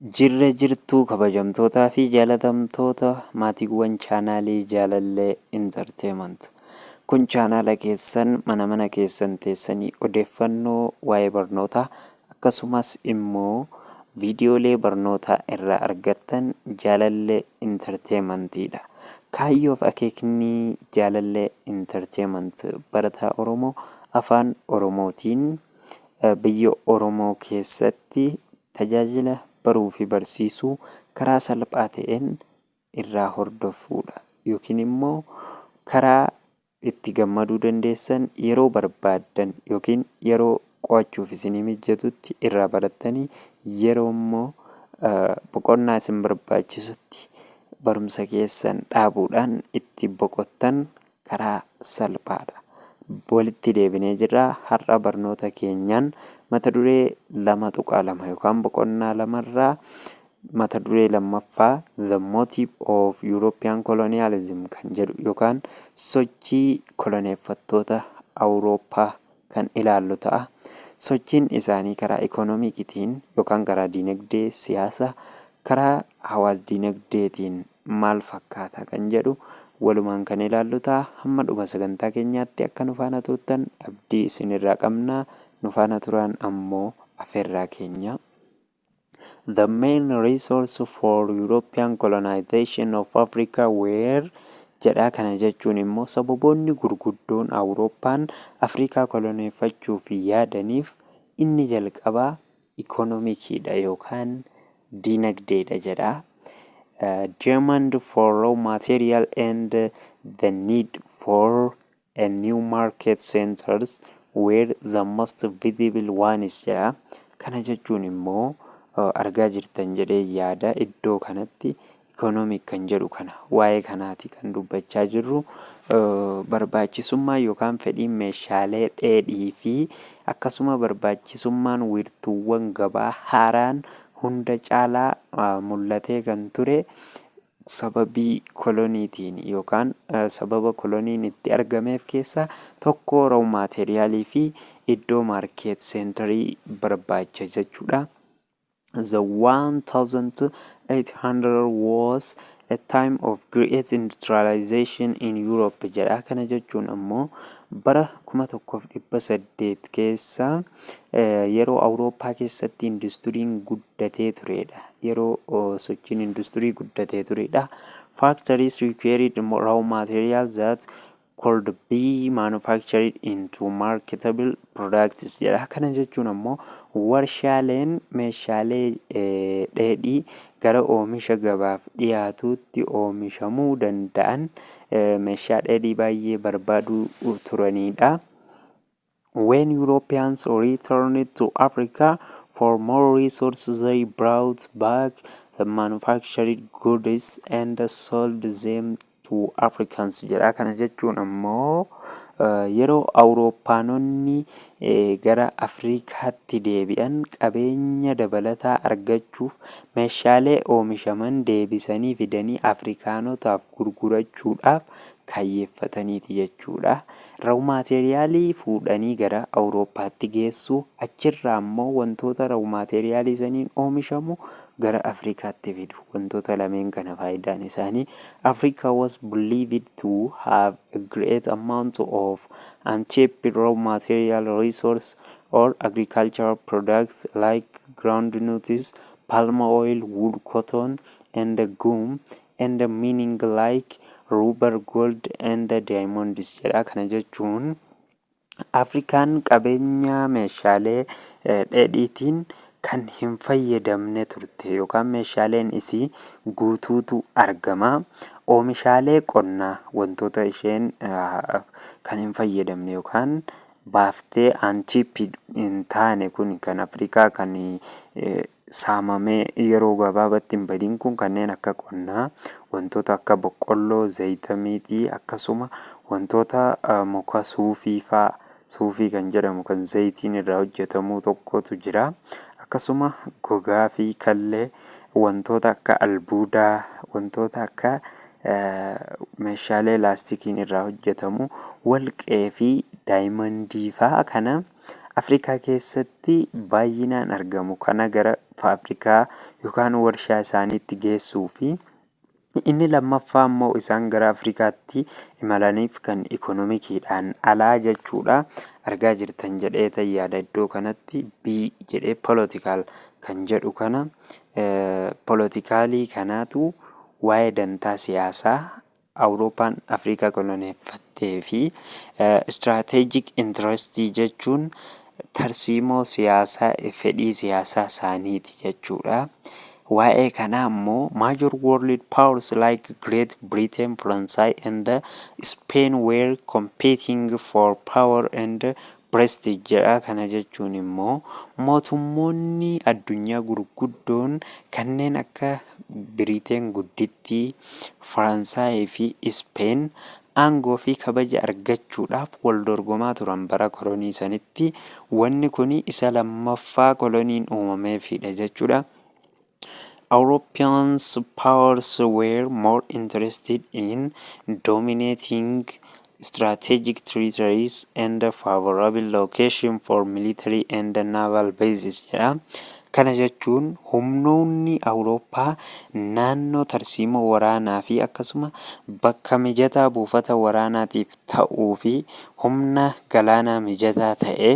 Jirra jirtuu kabajamtootaa fi jaalatamtoota maatiiwwan chaanaalii jaalallee intarteemant. Kun chaanaala keessan mana keessan teessanii odeeffannoo waa'ee barnootaa akkasumas immoo viidiyoolee barnootaa irraa argattan jaalallee intarteemantiidha. Kaayyoof akeekni jaalallee intarteemant barataa Oromoo Afaan Oromootiin biyya Oromoo keessatti tajaajila baruu fi barsiisuu karaa salphaa ta'een irraa hordofuudha yookiin immoo karaa itti gammaduu dandeessan yeroo barbaaddan yookiin yeroo qo'achuuf isinii mijatutti irraa barattanii yeroo immoo boqonnaa isin barbaachisutti barumsa keessan dhaabuudhaan itti boqottan karaa salphaadha. Walitti deebinee jirra. Har'a barnoota keenyaan mata duree 2.2 yookaan boqonnaa 2 irraa mata duree lammaffaa The Motive of European Colonialism kan jedhu yookaan sochii koloneeffattoota Awurooppaa kan ilaallu ta'a. Sochiin isaanii karaa ikoonomikiitiin yookaan karaa dinagdee siyaasa karaa hawaas dinagdeetiin maal fakkaata kan jedhu walumaan kan ilaallu ta'a. Hamma dhuma sagantaa keenyaatti akka nu faana turtan abdii isinirraa qabna. Nu faana turan ammoo afeerraa keenya. The main resource for European colonization of Africa were jedhaa kana jechuun immoo sababoonni gurguddoon Awurooppaan Afrikaa koloneeffachuuf yaadaniif inni jalqabaa ikoonomikiidha yookaan dinagdeedha jedhaa. Demand for raw material and the need for a new market centers were the most visible ones jedha. Kana jechuun immoo argaa jirtan jedhee yaada iddoo kanatti economic kan jedhu kana waa'ee kanaati kan dubbachaa jirru. Barbaachisummaa yookaan fedhiin meeshaalee dheedhii fi akkasuma barbaachisummaan wiirtuuwwan gabaa haaraan hunda caalaa mul'atee kan ture sababii koloniitiin yookaan sababa koloniin itti argameef keessa tokko raw maateriyaalii fi iddoo maarkeet seenterii barbaacha jechuudha. The 1800 was a time of great industrialization in Europe jedha. Kana jechuun ammoo bara 1800 keessa yeroo Awurooppaa keessatti industiriin guddatee turedha. Yeroo sochiin industirii guddatee turedha. Factories required raw materials that could be manufactured into marketable products jedha. Kana jechuun ammoo warshaaleen meeshaalee dheedhii gara oomisha gabaaf dhiyaatuutti oomishamuu danda'an meeshaa dheedhii baay'ee barbaaduu turanidha. When Europeans returned to Africa for more resources, they brought back the manufactured goods and sold them to Africans jedha. Kana jechuun ammoo yeroo Awurooppaanonni gara Afrikaatti deebi'an qabeenya dabalataa argachuuf meeshaalee oomishaman deebisanii fidanii Afrikaanotaaf gurgurachuudhaaf kaayyeeffataniiti jechuudha. Raw maateriyaalii fuudhanii gara Awurooppaatti geessu achirraa ammoo wantoota raw maateriyaalii saniin oomishamu gara Afrikaatti fidu. Wantoota lameen kana faayidaan isaanii Africa was believed to have a great amount of cheap raw material resource or agricultural products like groundnuts, palm oil, wood, cotton, and gum, and mining like rubber, gold, and diamonds jedha. Kana jechuun Afrikaan qabeenya meeshaalee dheedhiitiin kan hin fayyadamne turte yookaan meeshaaleen isii guutuutu argama. Oomishaalee qonnaa wantoota isheen kan hin fayyadamne yookaan baaftee anchiipid hin taane kun kan Afrikaa kan saamamee yeroo gabaabaatti hin badin kun kanneen akka qonnaa, wantoota akka boqqolloo, zayitamiitii akkasuma wantoota muka suufii faa suufii kan jedhamu kan zayitiin irraa hojjetamu tokkotu jira. Akkasuma gogaa fi kallee wantoota akka albuudaa wantoota akka meeshaalee laastikiin irraa hojjetamu walqee fi daayimandii faa kana Afrikaa keessatti baay'inaan argamu kana gara faabrikaa yookaan warshaa isaaniitti geessuu fi inni lammaffaa immoo isaan gara Afrikaatti imalaniif kan ikoonomikiidhaan alaa jechuudha. Argaa jirtan jedhee yaada iddoo kanatti B jedhee political kan jedhu kana politikaalii kanaatu waa'ee dantaa siyaasaa Awurooppaan Afrikaa koloneeffattee fi strategic interest jechuun tarsiimoo siyaasaa fedhii siyaasaa isaaniiti jechuudha. Waa'ee kanaa immoo major world powers like Great Britain, France and Spain were competing for power and prestige jedha. Kana jechuun immoo mootummoonni addunyaa gurguddoon kanneen akka Biriteen guddittii, Faransaayii fi Spain aangoo fi kabaja argachuudhaaf wal dorgomaa turan bara kolonii sanitti. Wanni kun isa lammaffaa koloniin uumameefidha jechuudha. European powers were more interested in dominating strategic territories and favorable location for military and naval bases jedha. Kana jechuun humnoonni Awurooppaa naannoo tarsiimoo waraanaa fi akkasuma bakka mijataa buufata waraanaatiif ta'uu fi humna galaanaa mijataa ta'e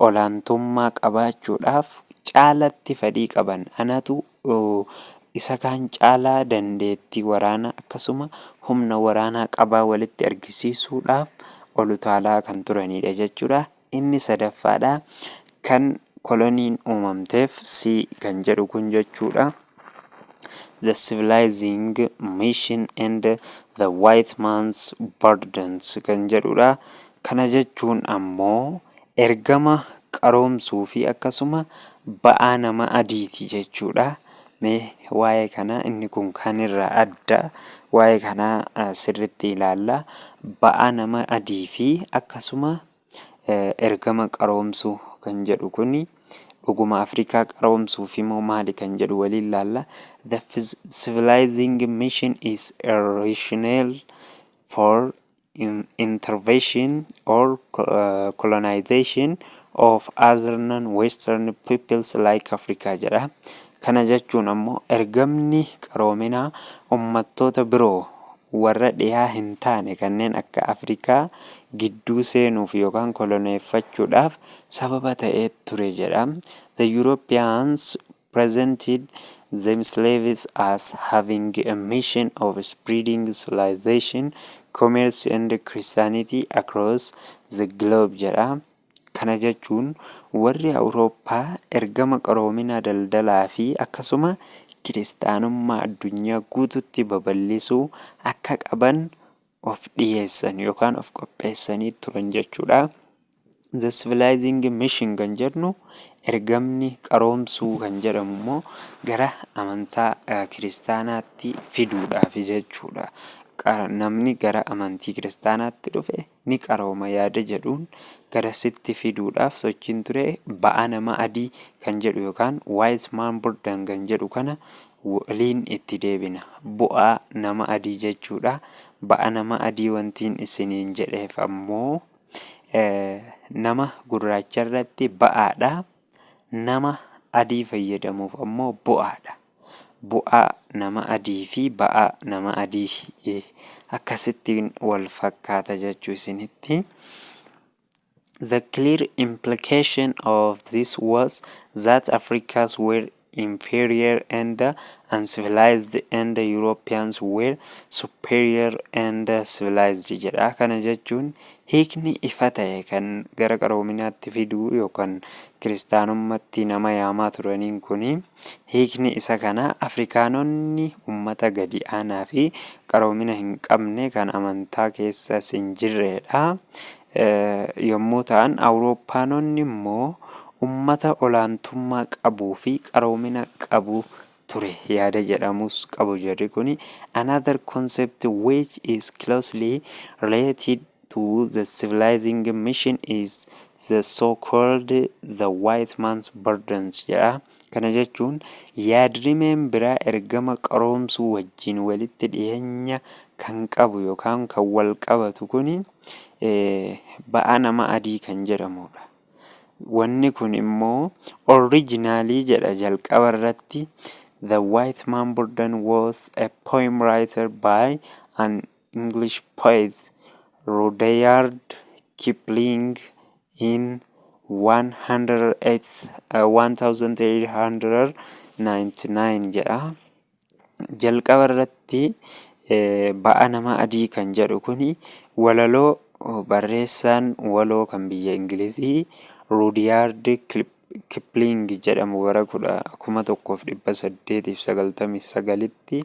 olaantummaa qabaachuudhaaf caalatti fedhii qaban. Anatu isa kaan caalaa dandeettii waraanaa akkasuma humna waraanaa qabaa walitti argisiisuudhaaf olutaalaa kan turanidha jechuudha. Inni sadaffaadha kan koloniin uumamteef C kan jedhu kun jechuudha. The civilizing mission and the white man's burdens kan jedhudha. Kana jechuun ammoo ergama qaroomsuu fi akkasuma ba'aa nama adiiti jechuudha. Mee waa'ee kana inni kun kan irraa adda waa'ee kana sirritti ilaalla. Ba'aa nama adii fi akkasuma ergama qaroomsuu kan jedhu kuni dhuguma Afrikaa qaroomsuuf immoo maali kan jedhu waliin ilaalla. The civilizing mission is a rationale for intervention or colonization of other non-western peoples like Africa jedha. Kana jechuun ammoo ergamni qaroominaa ummattoota biroo warra dhiyaa hin taane kanneen akka Afrikaa gidduu seenuuf yookaan koloneeffachuudhaaf sababa ta'ee ture jedha. The Europeans presented themselves as having a mission of spreading civilization, commerce and Christianity across the globe jedha. Kana jechuun warri Awurooppaa ergama qaroominaa daldalaa fi akkasuma kiristaanummaa addunyaa guututti babal'isuu akka qaban of dhiyeessan yookaan of qopheessanii turan jechuudha. The civilizing mission kan jedhu ergamni qaroomsuu kan jedhamu immoo gara amantaa kiristaanaatti fiduudhaaf jechuudha. Namni gara amantii kiristaanaatti dhufe ni qarooma yaada jedhuun garasitti fiduudhaaf sochiin ture. Ba'aa nama adii kan jedhu yookaan wise man burden kan jedhu kana waliin itti deebina. Bu'aa nama adii jechuudha. Ba'aa nama adii wantiin isiniin jedheef ammoo nama gurraacha irratti ba'aadha. Nama adii fayyadamuuf ammoo bu'aadha. Bu'aa nama adii fi ba'aa nama adii akkasittiin wal fakkaata jechuu isinitti. The clear implication of this was that Africans were inferior and uncivilized and the Europeans were superior and civilized jedha. Kana jechuun hiikni ifa ta'e kan gara qaroominaatti fiduu yookaan kiristaanummaatti nama yaamaa turaniin kuni hiikni isa kana Afrikaanonni ummata gadi aanaa fi qaroomina hin qabne kan amantaa keessa hin jirredha. Yommuu ta'an Awurooppaanonni immoo ummata olaantummaa qabuu fi qaroomina qabu ture yaada jedhamus qabu jedhi kuni. Another concept which is closely related to the civilizing mission is the so-called the white man's burdens jedha. Kana jechuun yaadrimeen biraa ergama qaroomsuu wajjin walitti dhiyeenya kan qabu yookaan kan wal qabatu kuni ba'aa nama adii kan jedhamudha. Wanni kun immoo originally jedha jalqaba irratti. The White Man Burden was a poem written by an English poet, Rudyard Kipling, in 1899 jedha. Jalqaba irratti ba'a nama adii kan jedhu kuni walaloo barreessaan waloo kan biyya Ingilizii Rudyard Kipling jedhamu bara 1899tti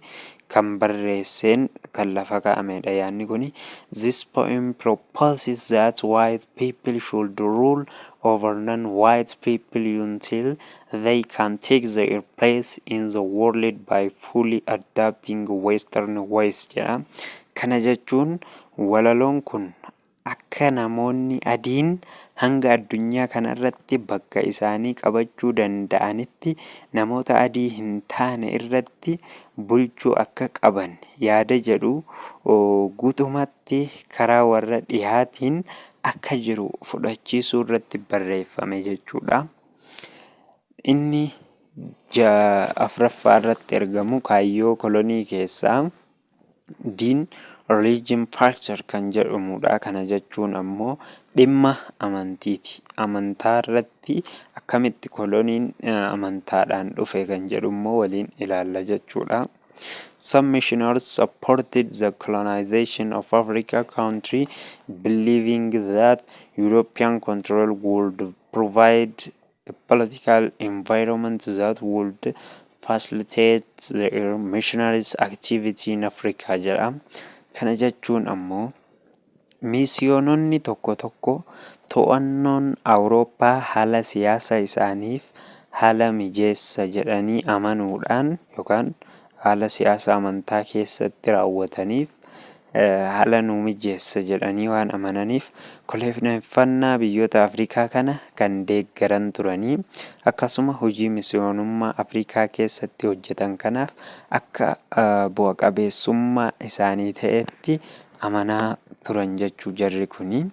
kan barreesseen kan lafa kaa'amedha. Yaadni kuni this poem proposes that white people should rule over non-white people until they can take their place in the world by fully adapting Western ways jedha. Kana jechuun walaloon kun akka namoonni adiin hanga addunyaa kanarratti bakka isaanii qabachuu danda'anitti namoota adii hin taane irratti bulchuu akka qaban yaada jedhu guutumatti karaa warra dhihaatiin akka jiru fudhachiisuu irratti barreeffame jechuudha. Inni afuraffaa irratti argamu kaayyoo kolonii keessaa diin religion factor kan jedhamudha. Kana jechuun ammoo dhimma amantiiti. Amantaa irratti akkamitti koloniin amantaadhaan dhufe kan jedhu immoo waliin ilaalla jechuudha. Some missionaries supported the colonization of African country, believing that European control would provide a political environment that would facilitate their missionaries' activity in Africa jedha. Kana jechuun ammoo miisiyoononni tokko tokko to'annoon Awurooppaa haala siyaasa isaaniif haala mijeessa jedhanii amanuudhaan yookaan haala siyaasa amantaa keessatti raawwataniif haala nu mijeessa jedhanii waan amananiif koloneeffannaa biyyoota Afrikaa kana kan deeggaran turanii akkasuma hojii miisiyoonummaa Afrikaa keessatti hojjetan kanaaf akka bu'a qabeessummaa isaanii ta'etti amanaa turan jechuu jarri kuni.